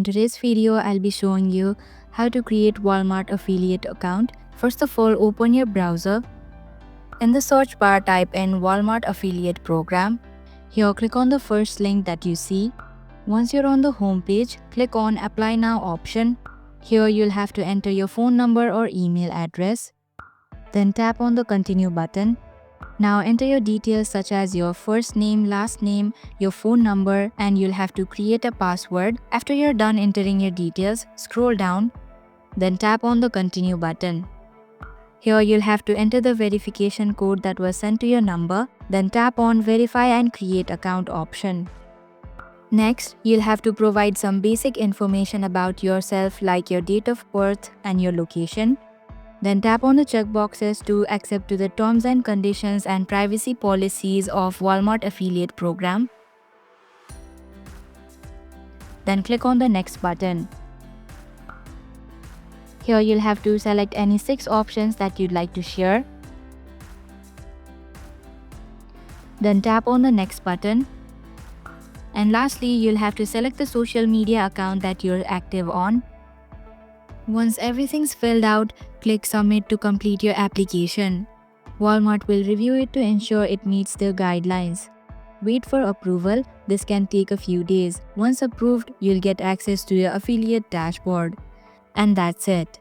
in today's video, I'll be showing you how to create Walmart affiliate account. First of all, open your browser. In the search bar, type in Walmart affiliate program. Here, click on the first link that you see. Once you're on the home page, click on Apply Now option. Here, you'll have to enter your phone number or email address. Then tap on the Continue button. Now enter your details such as your first name, last name, your phone number, and you'll have to create a password. After you're done entering your details, scroll down, then tap on the Continue button. Here you'll have to enter the verification code that was sent to your number, then tap on Verify and Create Account option. Next, you'll have to provide some basic information about yourself like your date of birth and your location. Then tap on the checkboxes to accept to the terms and conditions and privacy policies of Walmart affiliate program. Then click on the Next button. Here you'll have to select any 6 options that you'd like to share. Then tap on the Next button. And lastly, you'll have to select the social media account that you're active on. Once everything's filled out, click Submit to complete your application. Walmart will review it to ensure it meets their guidelines. Wait for approval. This can take a few days. Once approved, you'll get access to your affiliate dashboard. And that's it.